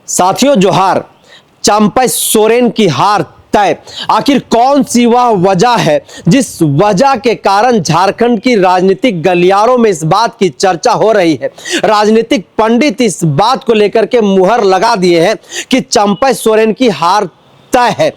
साथियों जोहार। चंपई सोरेन की हार तय। आखिर कौन सी वह वजह है जिस वजह के कारण झारखंड की राजनीतिक गलियारों में इस बात की चर्चा हो रही है। राजनीतिक पंडित इस बात को लेकर के मुहर लगा दिए हैं कि चंपई सोरेन की हार तय है।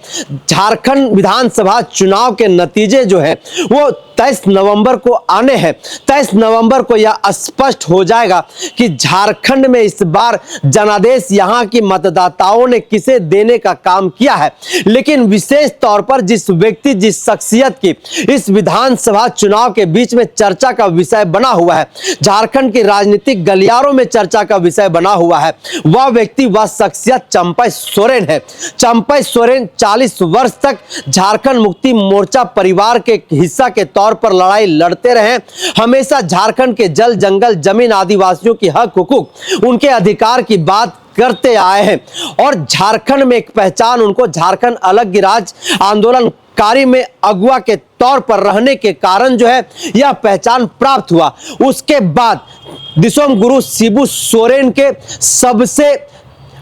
झारखंड विधानसभा चुनाव के नतीजे जो है वो 23 नवंबर को आने हैं। 23 नवंबर को यह स्पष्ट हो जाएगा कि झारखंड में इस बार जनादेश यहां की मतदाताओं ने किसे देने का काम किया है। लेकिन विशेष तौर पर जिस व्यक्ति जिस शख्सियत की इस विधानसभा चुनाव के बीच में चर्चा का विषय बना हुआ है, झारखंड की राजनीतिक गलियारों में चर्चा का विषय बना हुआ है, वह व्यक्ति वह शख्सियत चंपई सोरेन है। चंपई सोरेन 40 वर्ष तक झारखंड मुक्ति मोर्चा परिवार के हिस्सा के तौर पर लड़ाई लड़ते रहे। हमेशा झारखंड के जल जंगल जमीन आदिवासियों की हक हुकूक उनके अधिकार की बात करते आए हैं और झारखंड में एक पहचान उनको झारखंड अलग राज्य आंदोलनकारी में अगुवा के तौर पर रहने के कारण जो है यह पहचान प्राप्त हुआ। उसके बाद दिसोम गुरु शिबू सोरेन के सबसे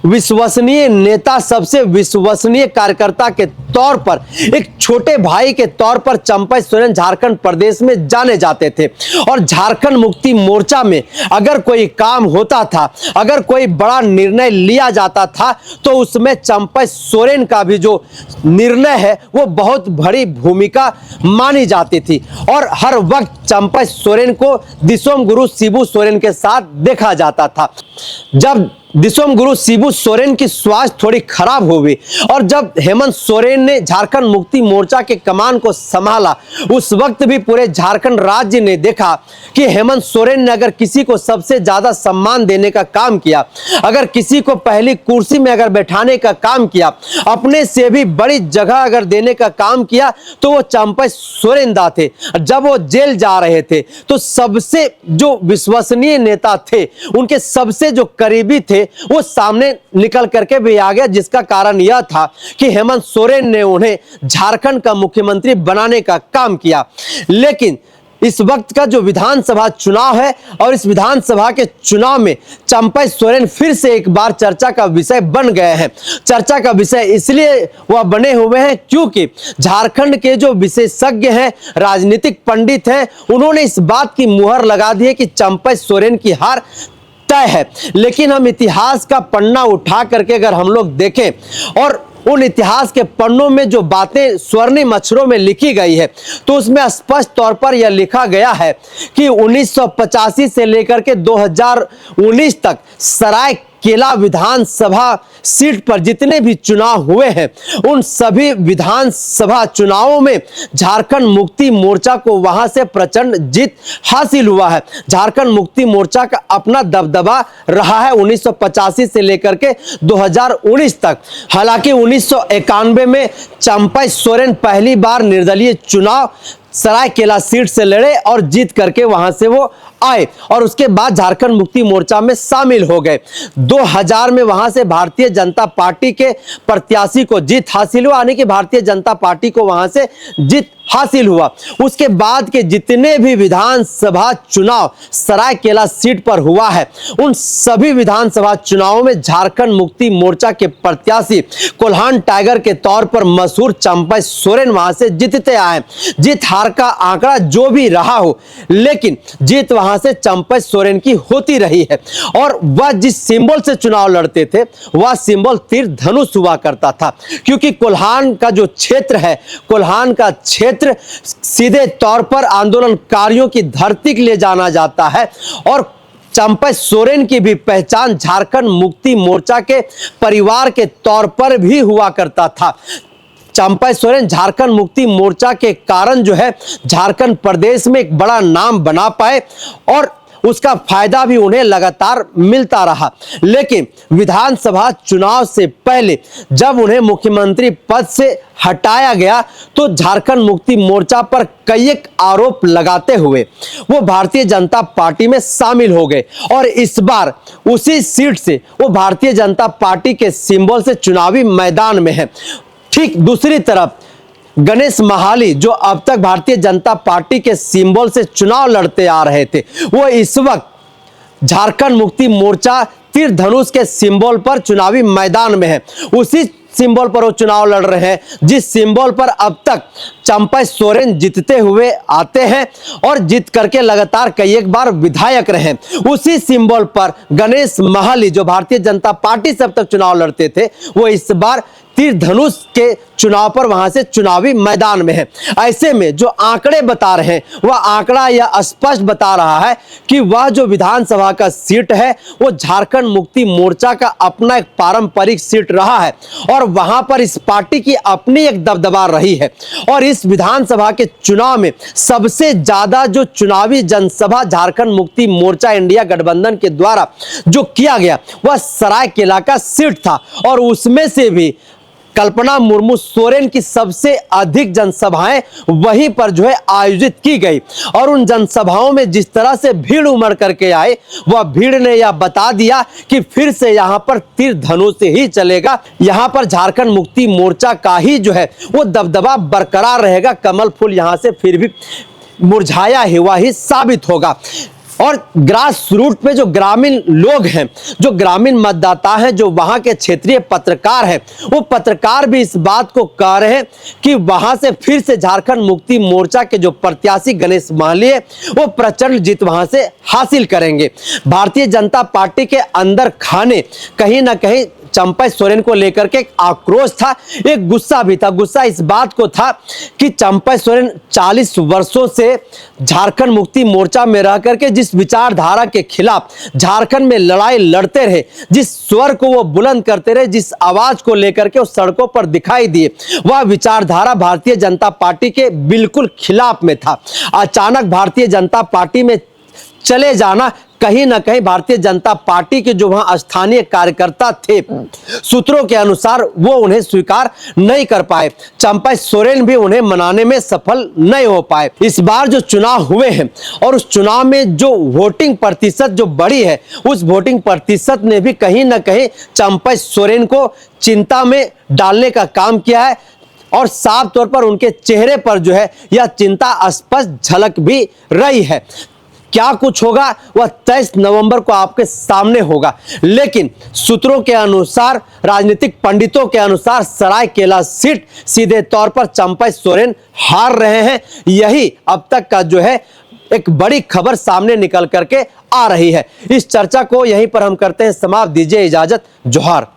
विश्वसनीय नेता सबसे विश्वसनीय कार्यकर्ता के तौर पर एक छोटे भाई के तौर पर चंपई सोरेन झारखंड प्रदेश में जाने जाते थे और झारखंड मुक्ति मोर्चा में अगर कोई काम होता था, अगर कोई बड़ा निर्णय लिया जाता था तो उसमें चंपई सोरेन का भी जो निर्णय है वो बहुत बड़ी भूमिका मानी जाती थी और हर वक्त चंपई सोरेन को दिसोम गुरु शिबू सोरेन के साथ देखा जाता था। जब दिसोम गुरु शिबू सोरेन की स्वास्थ्य थोड़ी खराब हो गई और जब हेमंत सोरेन ने झारखंड मुक्ति मोर्चा के कमान को संभाला, उस वक्त भी पूरे झारखंड राज्य ने देखा कि हेमंत सोरेन ने अगर किसी को सबसे ज्यादा सम्मान देने का काम किया, अगर किसी को पहली कुर्सी में अगर बैठाने का काम किया, अपने से भी बड़ी जगह अगर देने का काम किया तो वो चंपई सोरेन दा थे। जब वो जेल जा रहे थे तो सबसे जो विश्वसनीय नेता थे, उनके सबसे जो करीबी थे, वो सामने निकल करके भी आ गया, जिसका कारण यह था कि हेमंत सोरेन ने उन्हें झारखंड का मुख्यमंत्री बनाने का काम किया। लेकिन इस वक्त का जो विधानसभा चुनाव है और इस विधानसभा के चुनाव में चंपई सोरेन फिर से एक बार चर्चा का विषय बन गए हैं। चर्चा का विषय इसलिए वह बने हुए हैं क्योंकि झारखंड के जो विशेषज्ञ हैं, राजनीतिक पंडित हैं, उन्होंने इस बात की मुहर लगा दी है कि चंपई सोरेन की हार तय है। लेकिन हम इतिहास का पन्ना उठा करके अगर हम लोग देखें और उन इतिहास के पन्नों में जो बातें स्वर्णिम अक्षरों में लिखी गई है तो उसमें स्पष्ट तौर पर यह लिखा गया है कि 1985 से लेकर के 2019 तक सरायकेला विधानसभा सीट पर जितने भी चुनाव हुए हैं उन सभी विधानसभा चुनावों में झारखंड मुक्ति मोर्चा को वहां से प्रचंड जीत हासिल हुआ है। झारखंड मुक्ति मोर्चा का अपना दबदबा रहा है 1985 से लेकर के 2019 तक। हालांकि 1991 में चंपई सोरेन पहली बार निर्दलीय चुनाव सरायकेला सीट से लड़े और जीत करके वहां से वो आए और उसके बाद झारखंड मुक्ति मोर्चा में शामिल हो गए। 2000 में वहां से भारतीय जनता पार्टी के प्रत्याशी को जीत हासिल हुआ, यानी कि भारतीय जनता पार्टी को वहां से जीत हासिल हुआ। उसके बाद के जितने भी विधानसभा चुनाव सरायकेला सीट पर हुआ है उन सभी विधानसभा चुनावों में झारखंड मुक्ति मोर्चा के प्रत्याशी कोल्हान टाइगर के तौर पर मशहूर चंपई सोरेन वहां से जीतते आए। जीत हार का आंकड़ा जो भी रहा हो, लेकिन जीत वहां से चंपई सोरेन की होती रही है और वह जिस सिंबल से चुनाव लड़ते थे वह सिंबल तीर धनुष हुआ करता था, क्योंकि कोल्हान का जो क्षेत्र है, कोल्हान का क्षेत्र सीधे तौर पर आंदोलनकारियों की धरती के लिए जाना जाता है और चंपई सोरेन की भी पहचान झारखंड मुक्ति मोर्चा के परिवार के तौर पर भी हुआ करता था। चंपई सोरेन झारखंड मुक्ति मोर्चा के कारण जो है झारखंड प्रदेश में एक बड़ा नाम बना पाए और उसका फायदा भी उन्हें लगातार मिलता रहा। लेकिन विधानसभा चुनाव से पहले जब उन्हें मुख्यमंत्री पद से हटाया गया तो झारखंड मुक्ति मोर्चा पर कई एक आरोप लगाते हुए वो भारतीय जनता पार्टी में शामिल हो गए और इस बार उसी सीट से वो भारतीय जनता पार्टी के सिंबल से चुनावी मैदान में है। ठीक दूसरी तरफ गणेश महाली जो अब तक भारतीय जनता पार्टी के सिंबल से चुनाव लड़ते आ रहे थे, वो इस वक्त झारखंड मुक्ति मोर्चा तीर धनुष के सिंबल पर चुनावी मैदान में है। उसी सिंबल पर वो चुनाव लड़ रहे हैं जिस सिंबल पर अब तक चंपा सोरेन जीतते हुए आते हैं और जीत करके लगातार कई एक बार विधायक रहे। उसी सिंबल पर गणेश महाली जो भारतीय जनता पार्टी से अब तक चुनाव लड़ते थे, वो इस बार तीर धनुष के चुनाव पर वहां से चुनावी मैदान में है। ऐसे में जो आंकड़े बता रहे हैं वह आंकड़ा यह स्पष्ट बता रहा है कि वह जो विधानसभा का सीट है वो झारखंड मुक्ति मोर्चा का अपना एक पारंपरिक सीट रहा है और वहां पर इस पार्टी की अपनी एक दबदबा रही है। और इस विधानसभा के चुनाव में सबसे ज्यादा जो चुनावी जनसभा झारखंड मुक्ति मोर्चा इंडिया गठबंधन के द्वारा जो किया गया वह सरायकेला का सीट था और उसमें से भी कल्पना मुर्मू सोरेन की सबसे अधिक जनसभाएं वहीं पर जो है आयोजित की गई। और उन जनसभाओं में जिस तरह से भीड़ उमड़ करके आए, वह भीड़ ने यह बता दिया कि फिर से यहां पर तीर धनुष ही चलेगा, यहां पर झारखंड मुक्ति मोर्चा का ही जो है वो दबदबा बरकरार रहेगा, कमल फूल यहां से फिर भी मुरझाया हुआ ही साबित होगा। और ग्रास रूट पे जो ग्रामीण लोग हैं, जो ग्रामीण मतदाता हैं, जो वहां के क्षेत्रीय पत्रकार हैं, वो पत्रकार भी इस बात को कह रहे हैं कि वहां से फिर से झारखंड मुक्ति मोर्चा के जो प्रत्याशी गणेश महाली है वो प्रचंड जीत वहां से हासिल करेंगे। भारतीय जनता पार्टी के अंदर खाने कहीं ना कहीं चंपा सोरेन को लेकर के एक आक्रोश था, एक गुस्सा भी था। गुस्सा इस बात को था कि चंपा सोरेन 40 वर्षों से झारखंड मुक्ति मोर्चा में रह करके जिस विचारधारा के खिलाफ झारखंड में लड़ाई लड़ते रहे, जिस स्वर को वो बुलंद करते रहे, जिस आवाज को लेकर के वो सड़कों पर दिखाई दिए, वह विचारधारा भारतीय जनता पार्टी के बिल्कुल खिलाफ में था। अचानक भारतीय जनता पार्टी में चले जाना कहीं ना कहीं भारतीय जनता पार्टी के जो वहां स्थानीय कार्यकर्ता थे, सूत्रों के अनुसार वो उन्हें स्वीकार नहीं कर पाए। चंपा सोरेन भी उन्हें मनाने में सफल नहीं हो पाए। इस बार जो चुनाव हुए हैं और उस चुनाव में जो वोटिंग प्रतिशत जो बढ़ी है, उस वोटिंग प्रतिशत ने भी कहीं ना कहीं चंपा सोरेन को चिंता में डालने का काम किया है और साफ तौर पर उनके चेहरे पर जो है यह चिंता स्पष्ट झलक भी रही है। क्या कुछ होगा वह 23 नवंबर को आपके सामने होगा, लेकिन सूत्रों के अनुसार, राजनीतिक पंडितों के अनुसार सरायकेला सीट सीधे तौर पर चंपा सोरेन हार रहे हैं। यही अब तक का जो है एक बड़ी खबर सामने निकल करके आ रही है। इस चर्चा को यहीं पर हम करते हैं समाप्त। दीजिए इजाजत। जोहार।